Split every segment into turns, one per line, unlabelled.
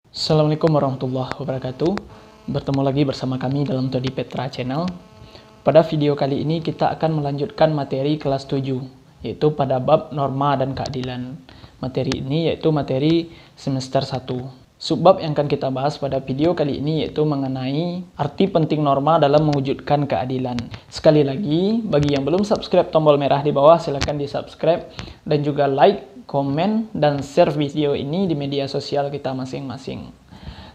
Assalamualaikum warahmatullahi wabarakatuh. Bertemu lagi bersama kami dalam Todi Petra Channel. Pada video kali ini kita akan melanjutkan materi kelas 7, yaitu pada bab norma dan keadilan. Materi ini yaitu materi semester 1. Subbab yang akan kita bahas pada video kali ini yaitu mengenai arti penting norma dalam mewujudkan keadilan. Sekali lagi, bagi yang belum subscribe tombol merah di bawah silahkan di subscribe dan juga like, komen, dan share video ini di media sosial kita masing-masing.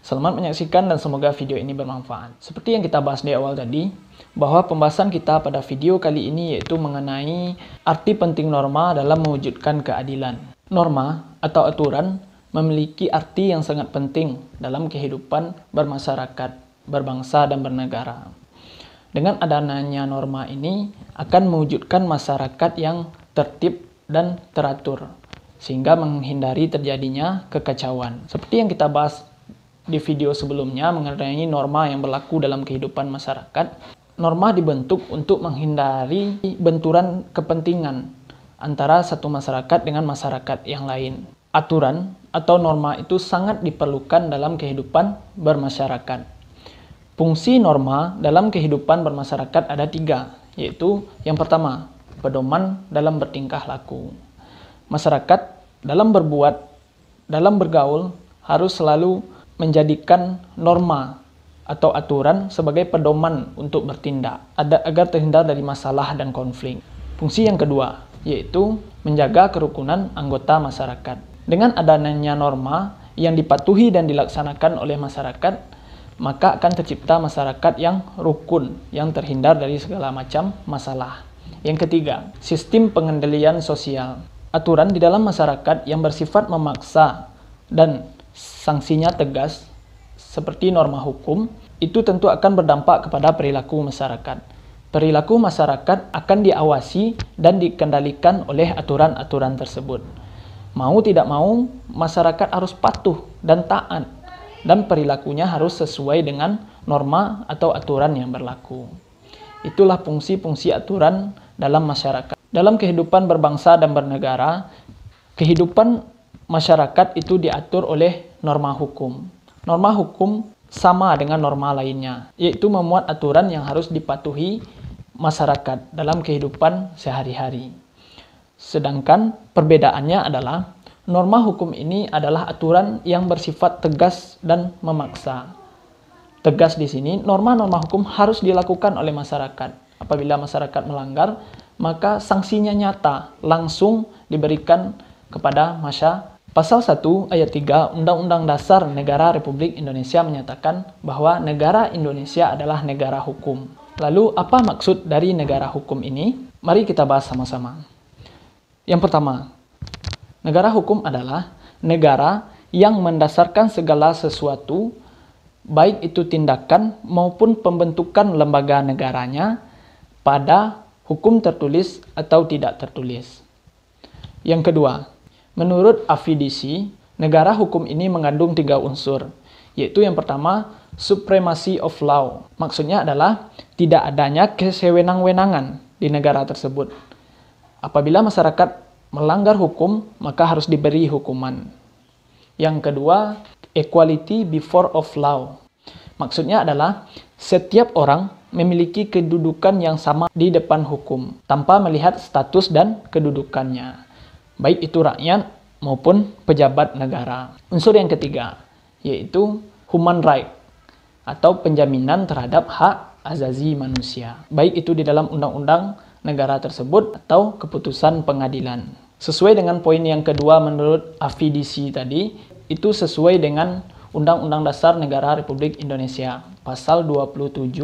Selamat menyaksikan dan semoga video ini bermanfaat. Seperti yang kita bahas di awal tadi, bahwa pembahasan kita pada video kali ini yaitu mengenai arti penting norma dalam mewujudkan keadilan. Norma atau aturan memiliki arti yang sangat penting dalam kehidupan bermasyarakat, berbangsa, dan bernegara. Dengan adanya norma ini akan mewujudkan masyarakat yang tertib dan teratur, sehingga menghindari terjadinya kekacauan. Seperti yang kita bahas di video sebelumnya mengenai norma yang berlaku dalam kehidupan masyarakat, norma dibentuk untuk menghindari benturan kepentingan antara satu masyarakat dengan masyarakat yang lain. Aturan atau norma itu sangat diperlukan dalam kehidupan bermasyarakat. Fungsi norma dalam kehidupan bermasyarakat ada 3, yaitu yang pertama, pedoman dalam bertingkah laku. Masyarakat dalam berbuat, dalam bergaul harus selalu menjadikan norma atau aturan sebagai pedoman untuk bertindak agar terhindar dari masalah dan konflik. Fungsi yang kedua yaitu menjaga kerukunan anggota masyarakat. Dengan adanya norma yang dipatuhi dan dilaksanakan oleh masyarakat, maka akan tercipta masyarakat yang rukun, yang terhindar dari segala macam masalah. Yang ketiga, sistem pengendalian sosial. Aturan di dalam masyarakat yang bersifat memaksa dan sanksinya tegas, seperti norma hukum, itu tentu akan berdampak kepada perilaku masyarakat. Perilaku masyarakat akan diawasi dan dikendalikan oleh aturan-aturan tersebut. Mau tidak mau, masyarakat harus patuh dan taat, dan perilakunya harus sesuai dengan norma atau aturan yang berlaku. Itulah fungsi-fungsi aturan dalam masyarakat. Dalam kehidupan berbangsa dan bernegara, kehidupan masyarakat itu diatur oleh norma hukum. Norma hukum sama dengan norma lainnya, yaitu memuat aturan yang harus dipatuhi masyarakat dalam kehidupan sehari-hari. Sedangkan perbedaannya adalah norma hukum ini adalah aturan yang bersifat tegas dan memaksa. Tegas di sini, norma-norma hukum harus dilakukan oleh masyarakat. Apabila masyarakat melanggar, maka sanksinya nyata, langsung diberikan kepada masyarakat. Pasal 1 ayat 3 Undang-Undang Dasar Negara Republik Indonesia menyatakan bahwa negara Indonesia adalah negara hukum. Lalu apa maksud dari negara hukum ini? Mari kita bahas sama-sama. Yang pertama, negara hukum adalah negara yang mendasarkan segala sesuatu, baik itu tindakan maupun pembentukan lembaga negaranya, pada hukum tertulis atau tidak tertulis. Yang kedua, menurut AFIDISI, negara hukum ini mengandung 3 unsur, yaitu yang pertama, supremacy of law. Maksudnya adalah tidak adanya kesewenang-wenangan di negara tersebut. Apabila masyarakat melanggar hukum, maka harus diberi hukuman. Yang kedua, equality before of law. Maksudnya adalah setiap orang memiliki kedudukan yang sama di depan hukum, tanpa melihat status dan kedudukannya, baik itu rakyat maupun pejabat negara. Unsur yang ketiga, yaitu human right, atau penjaminan terhadap hak azazi manusia, baik itu di dalam undang-undang negara tersebut atau keputusan pengadilan. Sesuai dengan poin yang kedua menurut AFIDISI tadi, itu sesuai dengan Undang-Undang Dasar Negara Republik Indonesia, pasal 27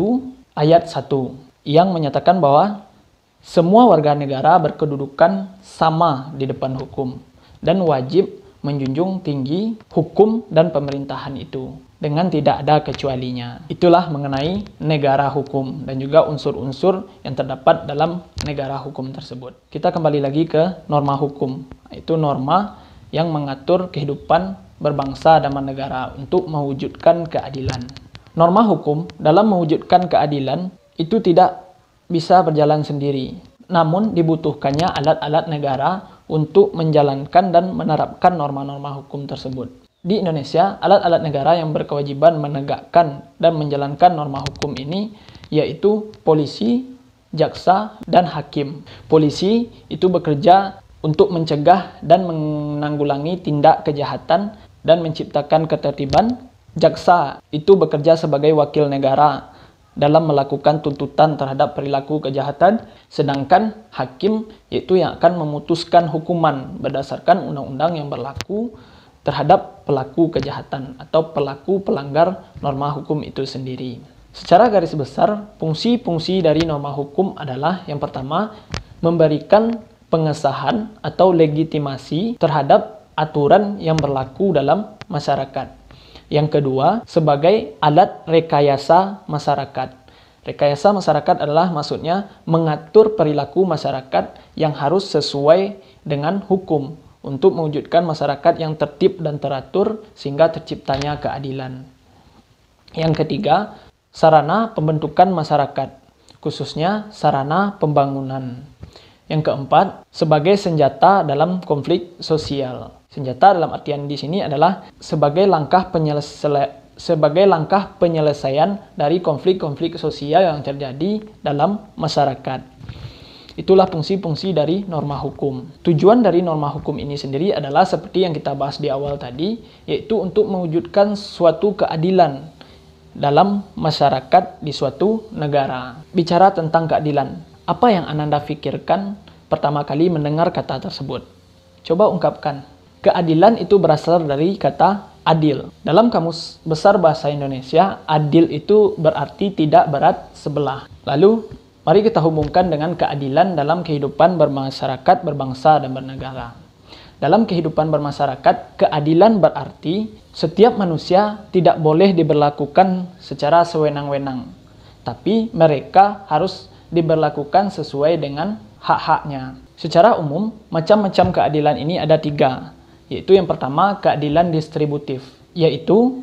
ayat 1, yang menyatakan bahwa semua warga negara berkedudukan sama di depan hukum dan wajib menjunjung tinggi hukum dan pemerintahan itu dengan tidak ada kecualinya. Itulah mengenai negara hukum dan juga unsur-unsur yang terdapat dalam negara hukum tersebut. Kita kembali lagi ke norma hukum, yaitu norma yang mengatur kehidupan berbangsa dan bernegara untuk mewujudkan keadilan. Norma hukum dalam mewujudkan keadilan itu tidak bisa berjalan sendiri, namun dibutuhkannya alat-alat negara untuk menjalankan dan menerapkan norma-norma hukum tersebut. Di Indonesia, alat-alat negara yang berkewajiban menegakkan dan menjalankan norma hukum ini yaitu polisi, jaksa, dan hakim. Polisi itu bekerja untuk mencegah dan menanggulangi tindak kejahatan dan menciptakan ketertiban. Jaksa itu bekerja sebagai wakil negara dalam melakukan tuntutan terhadap perilaku kejahatan, sedangkan hakim yaitu yang akan memutuskan hukuman berdasarkan undang-undang yang berlaku terhadap pelaku kejahatan atau pelaku pelanggar norma hukum itu sendiri. Secara garis besar, fungsi-fungsi dari norma hukum adalah yang pertama, memberikan pengesahan atau legitimasi terhadap aturan yang berlaku dalam masyarakat. Yang kedua, sebagai alat rekayasa masyarakat. Rekayasa masyarakat adalah maksudnya mengatur perilaku masyarakat yang harus sesuai dengan hukum untuk mewujudkan masyarakat yang tertib dan teratur sehingga terciptanya keadilan. Yang ketiga, sarana pembentukan masyarakat, khususnya sarana pembangunan. Yang keempat, sebagai senjata dalam konflik sosial. Senjata dalam artian di sini adalah sebagai langkah penyelesaian dari konflik-konflik sosial yang terjadi dalam masyarakat. Itulah fungsi-fungsi dari norma hukum. Tujuan dari norma hukum ini sendiri adalah seperti yang kita bahas di awal tadi, yaitu untuk mewujudkan suatu keadilan dalam masyarakat di suatu negara. Bicara tentang keadilan, apa yang Ananda pikirkan pertama kali mendengar kata tersebut? Coba ungkapkan. Keadilan itu berasal dari kata adil. Dalam Kamus Besar Bahasa Indonesia, adil itu berarti tidak berat sebelah. Lalu, mari kita hubungkan dengan keadilan dalam kehidupan bermasyarakat, berbangsa, dan bernegara. Dalam kehidupan bermasyarakat, keadilan berarti setiap manusia tidak boleh diberlakukan secara sewenang-wenang, tapi mereka harus diberlakukan sesuai dengan hak-haknya. Secara umum, macam-macam keadilan ini ada 3, yaitu yang pertama, keadilan distributif, yaitu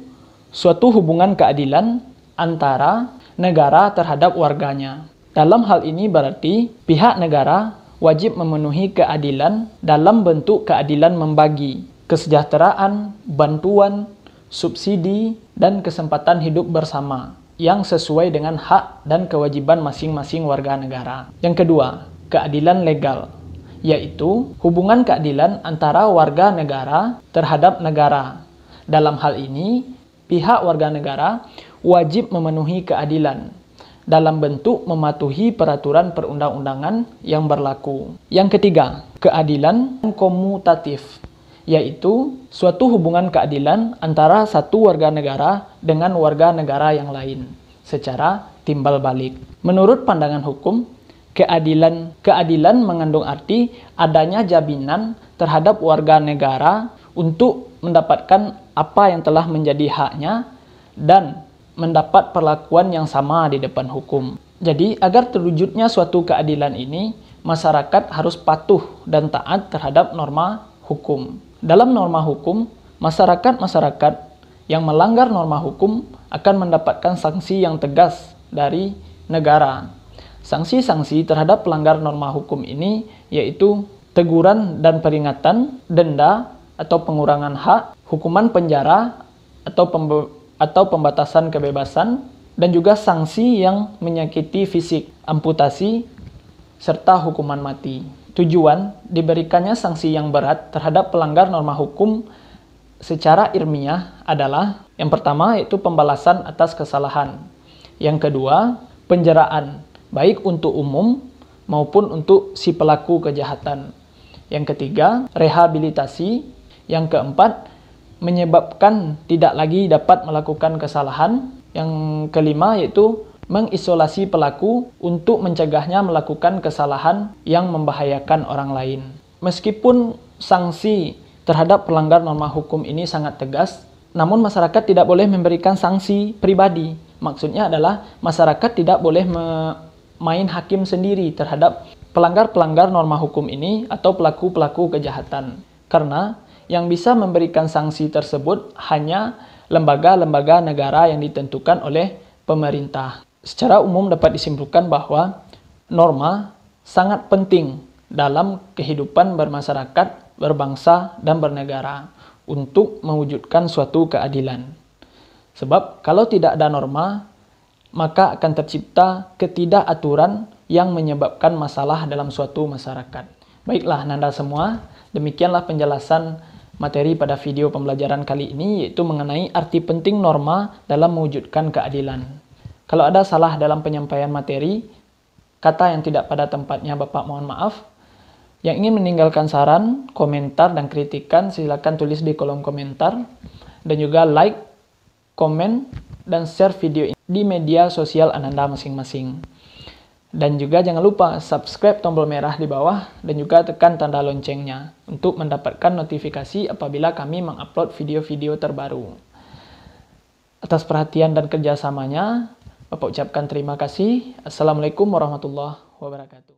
suatu hubungan keadilan antara negara terhadap warganya. Dalam hal ini berarti pihak negara wajib memenuhi keadilan dalam bentuk keadilan membagi kesejahteraan, bantuan, subsidi, dan kesempatan hidup bersama yang sesuai dengan hak dan kewajiban masing-masing warga negara. Yang kedua, keadilan legal, yaitu hubungan keadilan antara warga negara terhadap negara. Dalam hal ini, pihak warga negara wajib memenuhi keadilan dalam bentuk mematuhi peraturan perundang-undangan yang berlaku. Yang ketiga, keadilan komutatif, yaitu suatu hubungan keadilan antara satu warga negara dengan warga negara yang lain secara timbal balik. Menurut pandangan hukum, keadilan mengandung arti adanya jaminan terhadap warga negara untuk mendapatkan apa yang telah menjadi haknya dan mendapat perlakuan yang sama di depan hukum. Jadi, agar terwujudnya suatu keadilan ini, masyarakat harus patuh dan taat terhadap norma hukum. Dalam norma hukum, masyarakat yang melanggar norma hukum akan mendapatkan sanksi yang tegas dari negara. Sanksi-sanksi terhadap pelanggar norma hukum ini yaitu teguran dan peringatan, denda atau pengurangan hak, hukuman penjara atau pembatasan kebebasan, dan juga sanksi yang menyakiti fisik, amputasi, serta hukuman mati. Tujuan diberikannya sanksi yang berat terhadap pelanggar norma hukum secara ilmiah adalah yang pertama yaitu pembalasan atas kesalahan. Yang kedua, penjaraan, baik untuk umum maupun untuk si pelaku kejahatan. Yang ketiga, rehabilitasi. Yang keempat, menyebabkan tidak lagi dapat melakukan kesalahan. Yang kelima yaitu mengisolasi pelaku untuk mencegahnya melakukan kesalahan yang membahayakan orang lain. Meskipun sanksi terhadap pelanggar norma hukum ini sangat tegas, namun masyarakat tidak boleh memberikan sanksi pribadi. Maksudnya adalah masyarakat tidak boleh main hakim sendiri terhadap pelanggar-pelanggar norma hukum ini atau pelaku-pelaku kejahatan. Karena yang bisa memberikan sanksi tersebut hanya lembaga-lembaga negara yang ditentukan oleh pemerintah. Secara umum dapat disimpulkan bahwa norma sangat penting dalam kehidupan bermasyarakat, berbangsa, dan bernegara untuk mewujudkan suatu keadilan. Sebab kalau tidak ada norma, maka akan tercipta ketidakaturan yang menyebabkan masalah dalam suatu masyarakat. Baiklah Nanda semua, demikianlah penjelasan materi pada video pembelajaran kali ini, yaitu mengenai arti penting norma dalam mewujudkan keadilan. Kalau ada salah dalam penyampaian materi, kata yang tidak pada tempatnya, Bapak mohon maaf. Yang ingin meninggalkan saran, komentar, dan kritikan, silakan tulis di kolom komentar. Dan juga like, komen, dan share video ini di media sosial Ananda masing-masing. Dan juga jangan lupa subscribe tombol merah di bawah, dan juga tekan tanda loncengnya untuk mendapatkan notifikasi apabila kami mengupload video-video terbaru. Atas perhatian dan kerjasamanya, Bapak ucapkan terima kasih. Assalamualaikum warahmatullahi wabarakatuh.